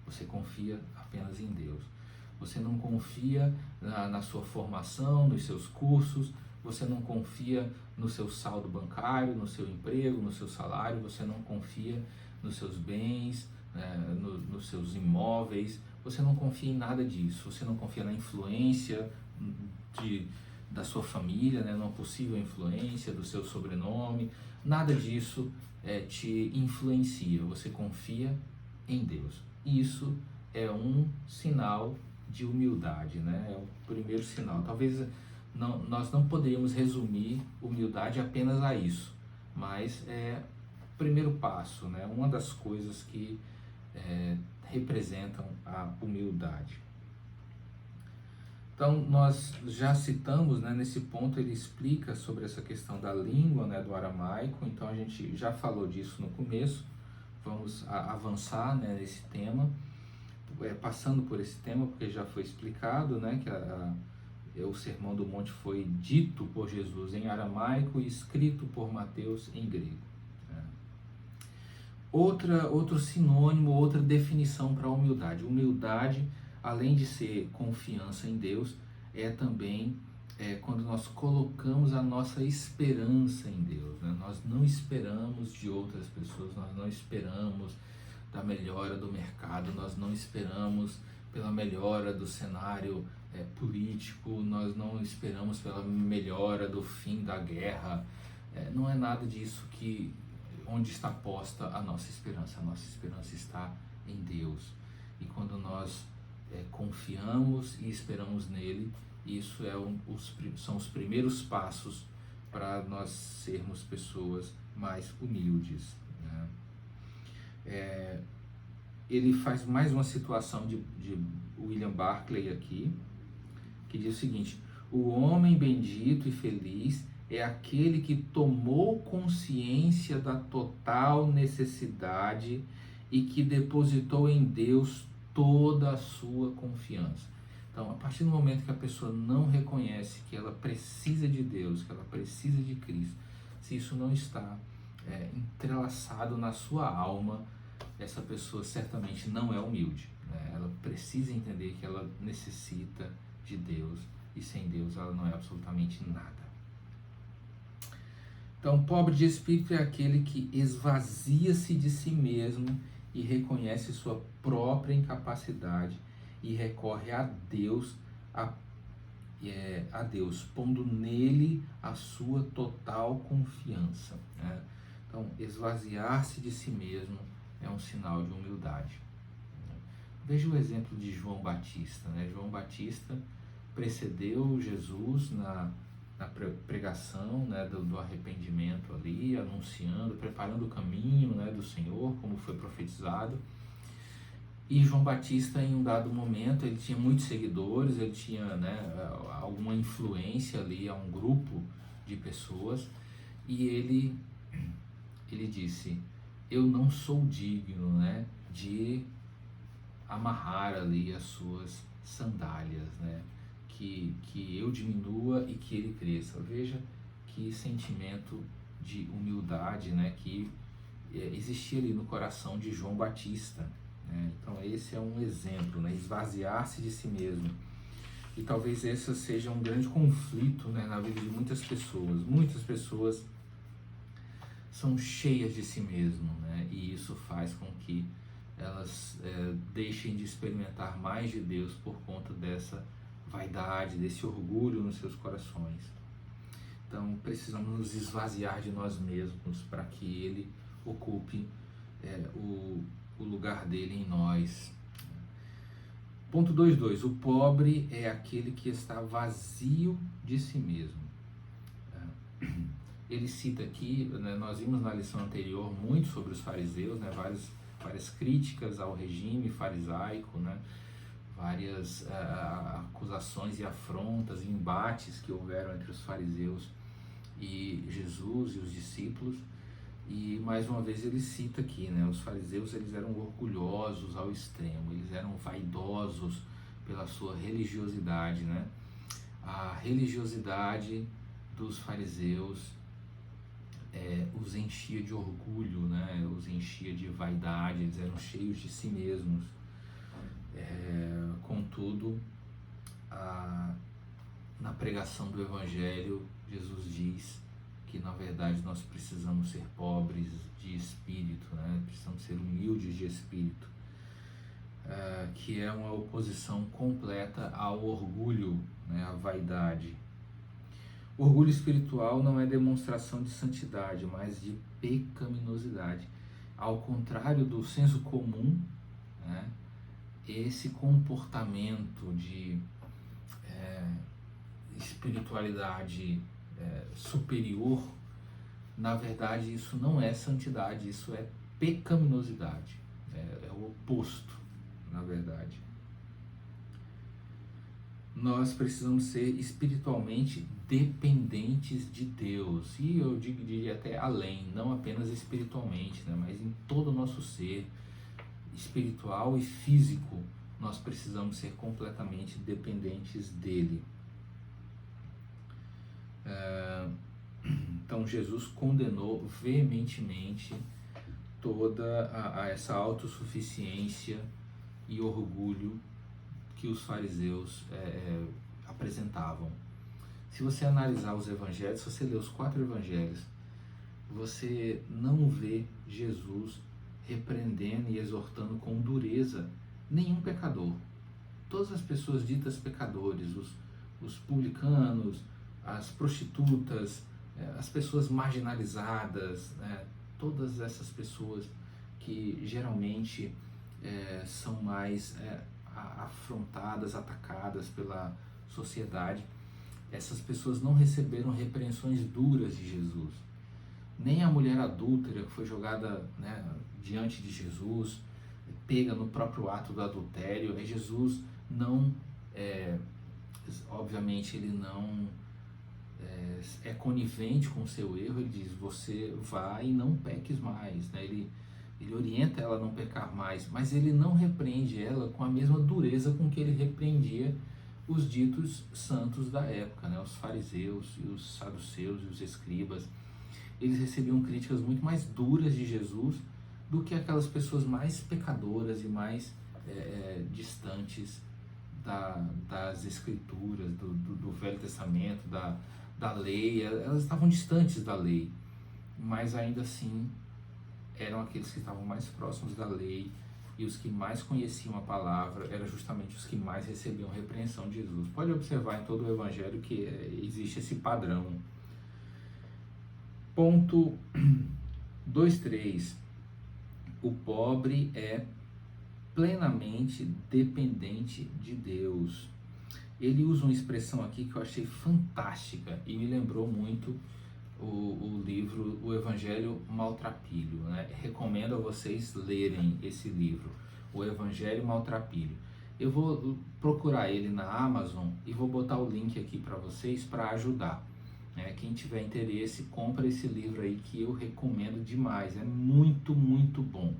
você confia apenas em Deus. Você não confia na sua formação, nos seus cursos, você não confia no seu saldo bancário, no seu emprego, no seu salário, você não confia nos seus bens, nos seus imóveis, você não confia em nada disso, você não confia na influência da sua família, né, numa possível influência do seu sobrenome, nada disso te influencia, você confia em Deus. Isso é um sinal de humildade, né? É o primeiro sinal. Talvez nós não poderíamos resumir humildade apenas a isso, mas é o primeiro passo, né? Uma das coisas que representam a humildade. Então, nós já citamos, né, nesse ponto ele explica sobre essa questão da língua, né, do aramaico, então a gente já falou disso no começo, vamos avançar, né, nesse tema. passando por esse tema, porque já foi explicado, né, que o Sermão do Monte foi dito por Jesus em aramaico e escrito por Mateus em grego. Outro sinônimo, outra definição para a humildade. Humildade, além de ser confiança em Deus, é também quando nós colocamos a nossa esperança em Deus, né? Nós não esperamos de outras pessoas, nós não esperamos da melhora do mercado, nós não esperamos pela melhora do cenário político, nós não esperamos pela melhora do fim da guerra, não é nada disso onde está posta a nossa esperança está em Deus. E quando nós confiamos e esperamos nele, isso são os primeiros passos para nós sermos pessoas mais humildes, né? Ele faz mais uma situação de William Barclay aqui, que diz o seguinte: o homem bendito e feliz é aquele que tomou consciência da total necessidade e que depositou em Deus toda a sua confiança. Então, a partir do momento que a pessoa não reconhece que ela precisa de Deus, que ela precisa de Cristo, se isso não está entrelaçado na sua alma, essa pessoa certamente não é humilde, né? Ela precisa entender que ela necessita de Deus, e sem Deus ela não é absolutamente nada. Então, pobre de espírito é aquele que esvazia-se de si mesmo e reconhece sua própria incapacidade e recorre a Deus, pondo nele a sua total confiança, né? Então, esvaziar-se de si mesmo é um sinal de humildade. Veja o exemplo de João Batista, né? João Batista precedeu Jesus na pregação, né, do arrependimento ali, anunciando, preparando o caminho, né, do Senhor, como foi profetizado. E João Batista, em um dado momento, ele tinha muitos seguidores, ele tinha, né, alguma influência ali a um grupo de pessoas, e ele disse: eu não sou digno, né, de amarrar ali as suas sandálias, né, que eu diminua e que ele cresça. Veja que sentimento de humildade, né, que existia ali no coração de João Batista, né? Então esse é um exemplo, né, esvaziar-se de si mesmo. E talvez esse seja um grande conflito, né, na vida de muitas pessoas. Muitas pessoas são cheias de si mesmo, né, e isso faz com que elas deixem de experimentar mais de Deus por conta dessa vaidade, desse orgulho nos seus corações. Então precisamos nos esvaziar de nós mesmos para que Ele ocupe o lugar dele em nós. Ponto 2.2. O pobre é aquele que está vazio de si mesmo. Ele cita aqui, né, nós vimos na lição anterior muito sobre os fariseus, né, várias críticas ao regime farisaico, né, várias acusações e afrontas, embates que houveram entre os fariseus e Jesus e os discípulos. E mais uma vez ele cita aqui, né, os fariseus, eles eram orgulhosos ao extremo, eles eram vaidosos pela sua religiosidade, né? A religiosidade dos fariseus os enchia de orgulho, né? Os enchia de vaidade, eles eram cheios de si mesmos. Contudo, na pregação do Evangelho, Jesus diz que na verdade nós precisamos ser pobres de espírito, né? Precisamos ser humildes de espírito, que é uma oposição completa ao orgulho, né? À vaidade. O orgulho espiritual não é demonstração de santidade, mas de pecaminosidade. Ao contrário do senso comum, né? Esse comportamento de espiritualidade superior, na verdade isso não é santidade, isso é pecaminosidade, é o oposto, na verdade. Nós precisamos ser espiritualmente dependentes de Deus, e eu diria até além, não apenas espiritualmente, né, mas em todo o nosso ser, espiritual e físico. nós precisamos ser completamente dependentes dele. Então Jesus condenou veementemente toda essa autossuficiência e orgulho que os fariseus apresentavam. Se você analisar os evangelhos, se você ler os 4 evangelhos, você não vê Jesus repreendendo e exortando com dureza nenhum pecador. Todas as pessoas ditas pecadores, os publicanos, as prostitutas, as pessoas marginalizadas, todas essas pessoas que geralmente são mais afrontadas, atacadas pela sociedade, essas pessoas não receberam repreensões duras de Jesus. Nem a mulher adúltera que foi jogada diante de Jesus, pega no próprio ato do adultério, Jesus não, obviamente ele não é conivente com o seu erro, ele diz, você vai e não peques mais, né? Ele orienta ela a não pecar mais, mas ele não repreende ela com a mesma dureza com que ele repreendia os ditos santos da época, né? Os fariseus e os saduceus e os escribas. Eles recebiam críticas muito mais duras de Jesus do que aquelas pessoas mais pecadoras e mais distantes das escrituras, do Velho Testamento, da lei. Elas estavam distantes da lei, mas ainda assim eram aqueles que estavam mais próximos da lei, e os que mais conheciam a palavra eram justamente os que mais recebiam repreensão de Jesus. Pode observar em todo o Evangelho que existe esse padrão. Ponto 2.3. O pobre é plenamente dependente de Deus. Ele usa uma expressão aqui que eu achei fantástica e me lembrou muito o livro O Evangelho Maltrapilho, né? Recomendo a vocês lerem esse livro, O Evangelho Maltrapilho. Eu vou procurar ele na Amazon e vou botar o link aqui para vocês para ajudar. Quem tiver interesse, compra esse livro aí que eu recomendo demais, é muito, muito bom.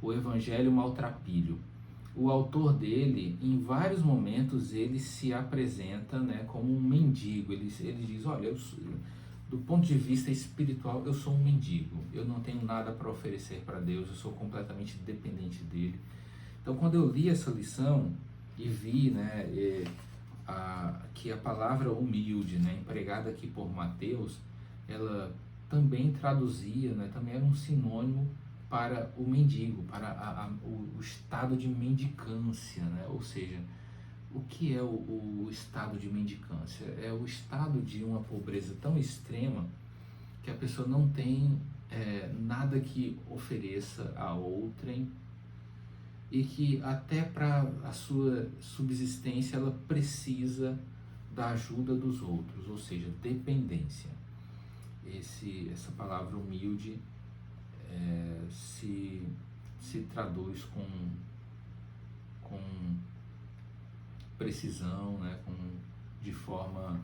O Evangelho Maltrapilho. O autor dele, em vários momentos, ele se apresenta, como um mendigo. Ele diz, olha, do ponto de vista espiritual, eu sou um mendigo. Eu não tenho nada para oferecer para Deus, eu sou completamente dependente dele. Então, quando eu li essa lição e vi que a palavra humilde, empregada aqui por Mateus, ela também traduzia, também era um sinônimo para o mendigo, para o estado de mendicância, ou seja, o que é o estado de mendicância? É o estado de uma pobreza tão extrema que a pessoa não tem nada que ofereça a outrem, e que até para a sua subsistência ela precisa da ajuda dos outros, ou seja, dependência. Essa palavra humilde se traduz com precisão, de forma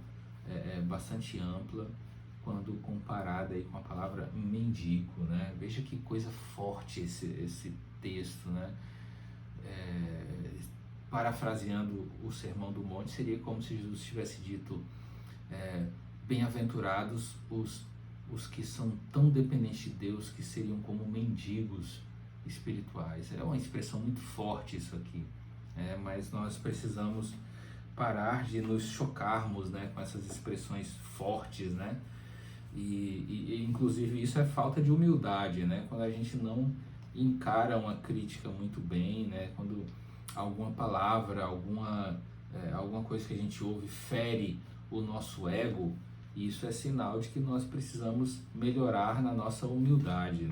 bastante ampla, quando comparada aí com a palavra mendigo, Veja que coisa forte esse texto, parafraseando o Sermão do Monte, seria como se Jesus tivesse dito, bem-aventurados os que são tão dependentes de Deus que seriam como mendigos espirituais. É uma expressão muito forte isso aqui, mas nós precisamos parar de nos chocarmos com essas expressões fortes, e inclusive isso é falta de humildade, quando a gente não encara uma crítica muito bem, quando alguma palavra, alguma coisa que a gente ouve fere o nosso ego, isso é sinal de que nós precisamos melhorar na nossa humildade,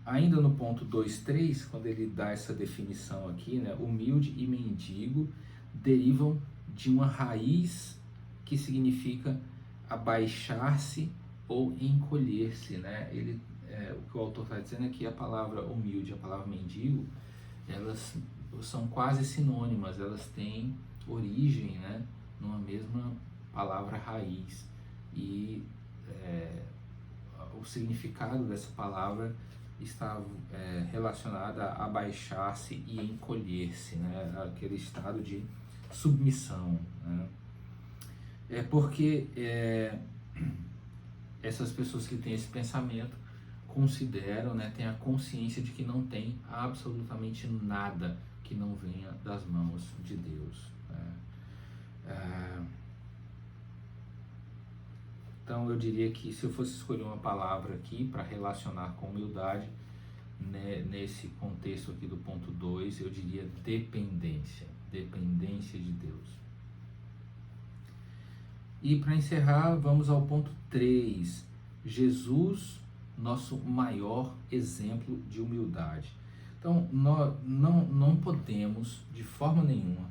ainda no ponto 2.3, quando ele dá essa definição aqui, humilde e mendigo derivam de uma raiz que significa abaixar-se ou encolher-se, o que o autor está dizendo é que a palavra humilde e a palavra mendigo, elas são quase sinônimas, elas têm origem, numa mesma palavra raiz, e o significado dessa palavra está relacionado a abaixar-se e encolher-se, né? Aquele estado de submissão, né? É porque essas pessoas que têm esse pensamento consideram, né, têm a consciência de que não tem absolutamente nada que não venha das mãos de Deus, né? Então eu diria que se eu fosse escolher uma palavra aqui para relacionar com humildade, né, nesse contexto aqui do ponto 2, eu diria dependência de Deus. E para encerrar, vamos ao ponto 3, Jesus, nosso maior exemplo de humildade. Então, nós não podemos, de forma nenhuma,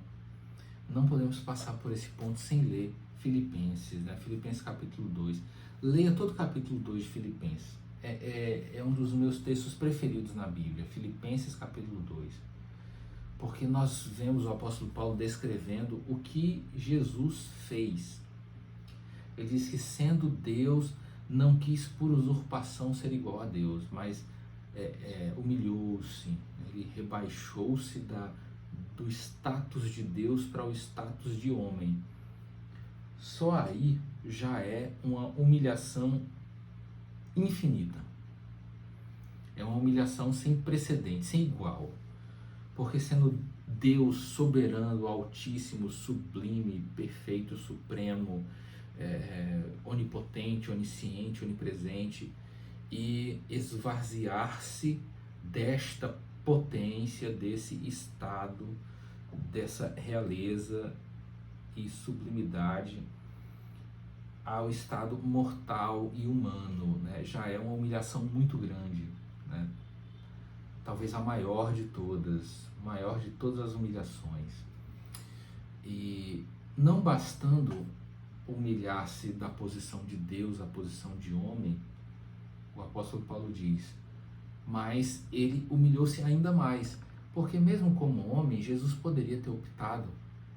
não podemos passar por esse ponto sem ler Filipenses, né? Filipenses capítulo 2. Leia todo o capítulo 2 de Filipenses. É um dos meus textos preferidos na Bíblia, Filipenses capítulo 2. Porque nós vemos o apóstolo Paulo descrevendo o que Jesus fez. Ele diz que, sendo Deus, não quis por usurpação ser igual a Deus, mas humilhou-se, ele rebaixou-se do status de Deus para o status de homem. Só aí já é uma humilhação infinita. É uma humilhação sem precedente, sem igual. Porque sendo Deus soberano, altíssimo, sublime, perfeito, supremo, onipotente, onisciente, onipresente, e esvaziar-se desta potência, desse estado, dessa realeza e sublimidade ao estado mortal e humano, né? Já é uma humilhação muito grande, né? Talvez a maior de todas as humilhações. E não bastando humilhar-se da posição de Deus à posição de homem, o apóstolo Paulo diz, mas ele humilhou-se ainda mais, porque mesmo como homem, Jesus poderia ter optado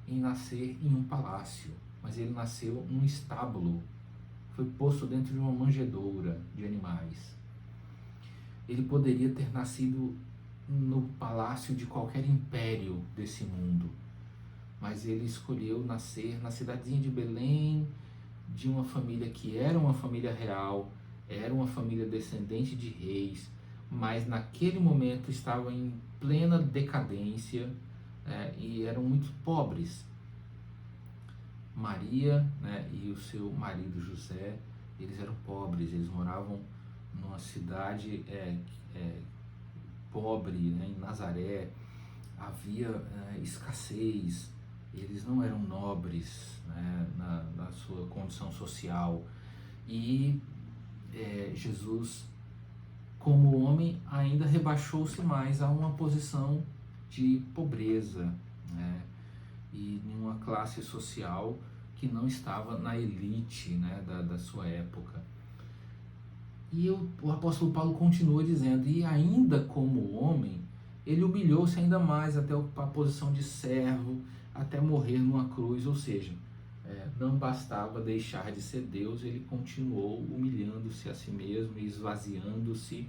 em nascer em um palácio, mas ele nasceu num estábulo, foi posto dentro de uma manjedoura de animais. Ele poderia ter nascido no palácio de qualquer império desse mundo, mas ele escolheu nascer na cidadezinha de Belém, de uma família que era uma família real, era uma família descendente de reis, mas naquele momento estava em plena decadência, e eram muito pobres. Maria, né, e o seu marido José, eles eram pobres, eles moravam numa cidade pobre, né, em Nazaré, havia escassez, eles não eram nobres, né, na sua condição social, e Jesus, como homem, ainda rebaixou-se mais a uma posição de pobreza, né, e em uma classe social que não estava na elite, né, da sua época. E o apóstolo Paulo continua dizendo, e ainda como homem, ele humilhou-se ainda mais até a posição de servo, até morrer numa cruz, ou seja, não bastava deixar de ser Deus, ele continuou humilhando-se a si mesmo e esvaziando-se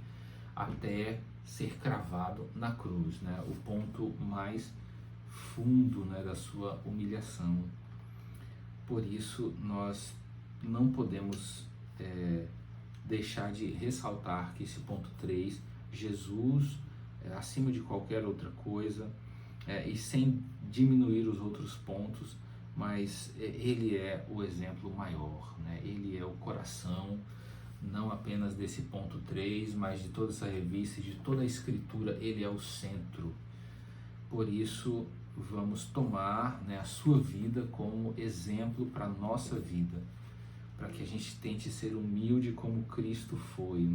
até ser cravado na cruz, né? O ponto mais fundo, né, da sua humilhação. Por isso, nós não podemos deixar de ressaltar que esse ponto 3, Jesus, acima de qualquer outra coisa, e sem diminuir os outros pontos, mas ele é o exemplo maior, né? Ele é o coração, não apenas desse ponto 3, mas de toda essa revista, de toda a escritura, ele é o centro. Por isso, vamos tomar, né, a sua vida como exemplo para a nossa vida, para que a gente tente ser humilde como Cristo foi,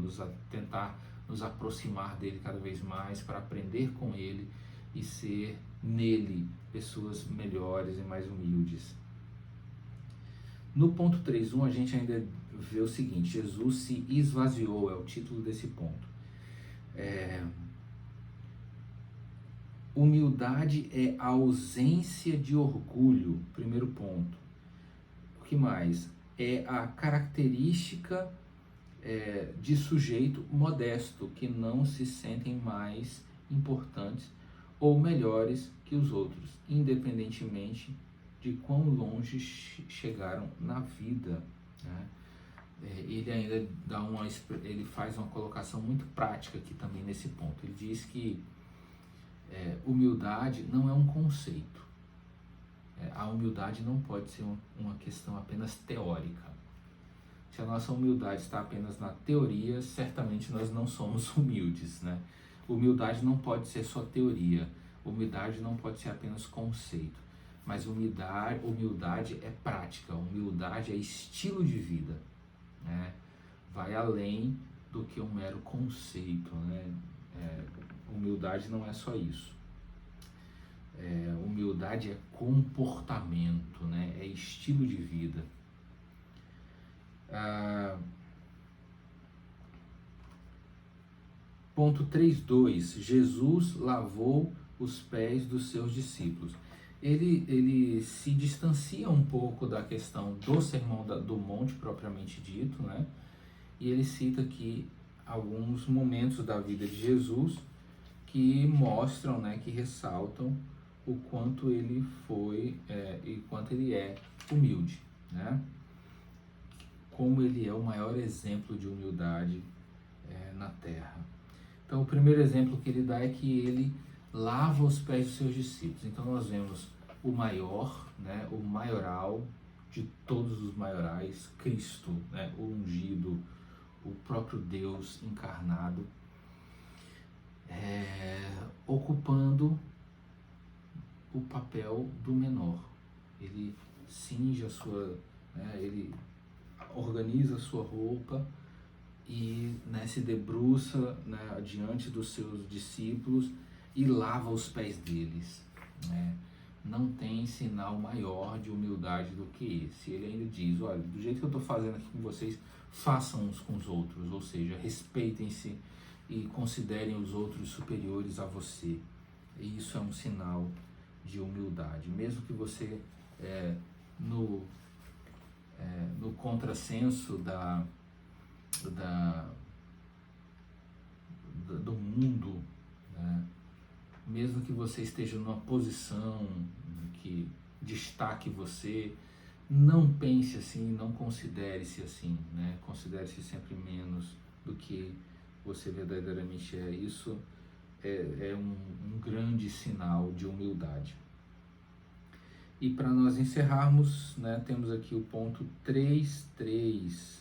tentar nos aproximar dele cada vez mais, para aprender com ele e ser nele pessoas melhores e mais humildes. No ponto 3.1 a gente ainda vê o seguinte, Jesus se esvaziou, é o título desse ponto. Humildade é a ausência de orgulho, primeiro ponto. O que mais? É a característica de sujeito modesto, que não se sentem mais importantes ou melhores que os outros, independentemente de quão longe chegaram na vida, né? Ele ainda ele faz uma colocação muito prática aqui também nesse ponto. Ele diz que humildade não é um conceito. A humildade não pode ser uma questão apenas teórica. Se a nossa humildade está apenas na teoria, certamente nós não somos humildes, né? Humildade não pode ser só teoria. Humildade não pode ser apenas conceito. Mas humildade é prática. Humildade é estilo de vida, né? Vai além do que um mero conceito, né? Humildade não é só isso. Humildade é comportamento, né? É estilo de vida. Ponto 3.2. Jesus lavou os pés dos seus discípulos. Ele se distancia um pouco da questão do Sermão do Monte propriamente dito, né? E ele cita aqui alguns momentos da vida de Jesus que mostram, né, que ressaltam o quanto ele foi e quanto ele é humilde, né? Como ele é o maior exemplo de humildade na Terra. Então, o primeiro exemplo que ele dá é que ele lava os pés dos seus discípulos. Então, nós vemos o maior, né, o maioral de todos os maiorais, Cristo, né, o ungido, o próprio Deus encarnado, ocupando o papel do menor. Ele cinge a sua, ele organiza a sua roupa e, né, se debruça, né, diante dos seus discípulos e lava os pés deles, né? Não tem sinal maior de humildade do que esse. Ele ainda diz, olha, do jeito que eu estou fazendo aqui com vocês, façam uns com os outros, ou seja, respeitem-se e considerem os outros superiores a você. E isso é um sinal de humildade. Mesmo que você, no contrassenso do mundo, né? Mesmo que você esteja numa posição que destaque você, não pense assim, não considere-se assim, né? Considere-se sempre menos do que você verdadeiramente é. Isso é um grande sinal de humildade. E para nós encerrarmos, né, temos aqui o ponto 3.3.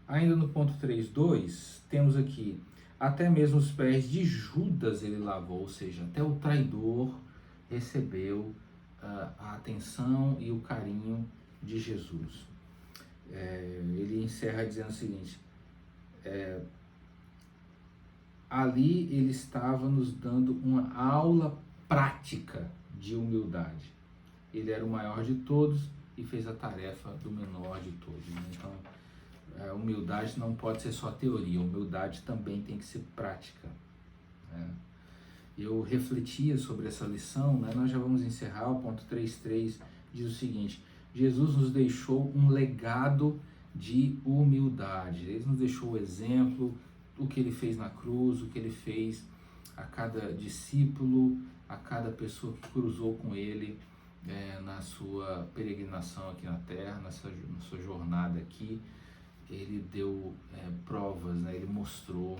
Ainda no ponto 3.2, temos aqui, até mesmo os pés de Judas ele lavou, ou seja, até o traidor recebeu a atenção e o carinho de Jesus. Ele encerra dizendo o seguinte, ali ele estava nos dando uma aula prática de humildade. Ele era o maior de todos e fez a tarefa do menor de todos. Então, a humildade não pode ser só teoria, a humildade também tem que ser prática, né? Eu refletia sobre essa lição, né? Nós já vamos encerrar. O ponto 3.3 diz o seguinte: Jesus nos deixou um legado de humildade. Ele nos deixou o exemplo, o que ele fez na cruz, o que ele fez a cada discípulo, a cada pessoa que cruzou com ele na sua peregrinação aqui na Terra, na sua jornada aqui. Ele deu provas, né? Ele mostrou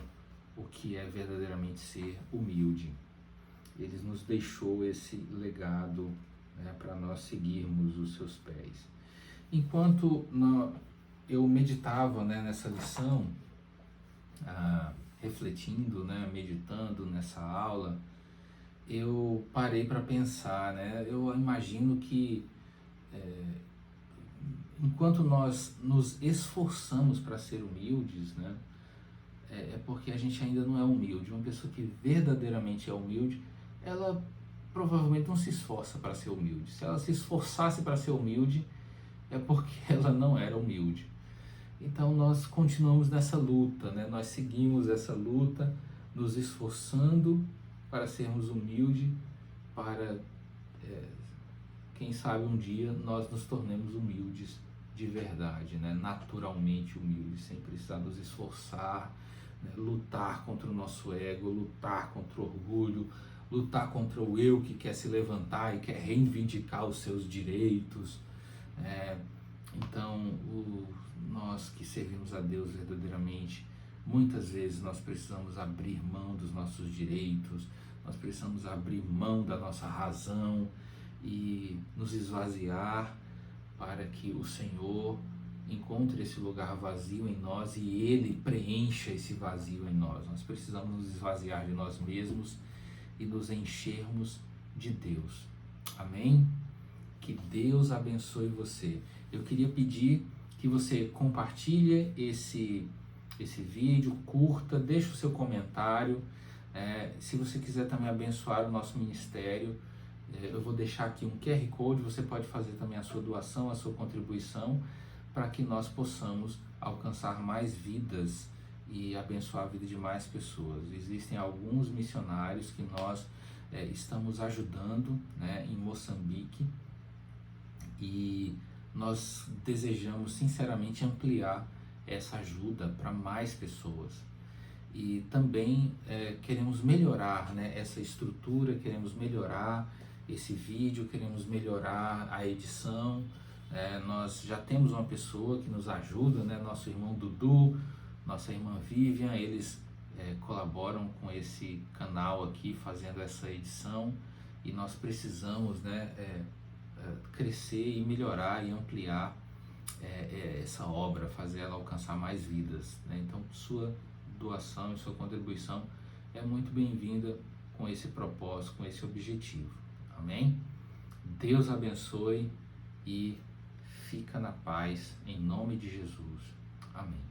o que é verdadeiramente ser humilde. Ele nos deixou esse legado, né, para nós seguirmos os seus pés. Enquanto eu meditava, né, nessa lição, refletindo, né, meditando nessa aula, eu parei para pensar, né? Eu imagino que enquanto nós nos esforçamos para ser humildes, né, é porque a gente ainda não é humilde. Uma pessoa que verdadeiramente é humilde, ela provavelmente não se esforça para ser humilde. Se ela se esforçasse para ser humilde, é porque ela não era humilde. Então nós continuamos nessa luta, né? Nós seguimos essa luta, nos esforçando para sermos humildes, para, quem sabe um dia, nós nos tornemos humildes de verdade, né? Naturalmente humildes, sem precisar nos esforçar, né? Lutar contra o nosso ego, lutar contra o orgulho, lutar contra o eu que quer se levantar e quer reivindicar os seus direitos. Então, nós que servimos a Deus verdadeiramente, muitas vezes nós precisamos abrir mão dos nossos direitos, nós precisamos abrir mão da nossa razão e nos esvaziar para que o Senhor encontre esse lugar vazio em nós e Ele preencha esse vazio em nós. Nós precisamos nos esvaziar de nós mesmos e nos enchermos de Deus. Amém? Que Deus abençoe você. Eu queria pedir que você compartilhe esse vídeo, curta, deixe o seu comentário. Se você quiser também abençoar o nosso ministério, eu vou deixar aqui um QR Code, você pode fazer também a sua doação, a sua contribuição, para que nós possamos alcançar mais vidas e abençoar a vida de mais pessoas. Existem alguns missionários que nós estamos ajudando, né, em Moçambique, e nós desejamos sinceramente ampliar essa ajuda para mais pessoas. E também queremos melhorar, né, essa estrutura, queremos melhorar esse vídeo, queremos melhorar a edição. Nós já temos uma pessoa que nos ajuda, né, nosso irmão Dudu, nossa irmã Vivian, eles colaboram com esse canal aqui, fazendo essa edição, e nós precisamos, né, crescer e melhorar e ampliar essa obra, fazer ela alcançar mais vidas, né? Então, sua doação e sua contribuição é muito bem-vinda com esse propósito, com esse objetivo. Amém? Deus abençoe e fica na paz, em nome de Jesus. Amém.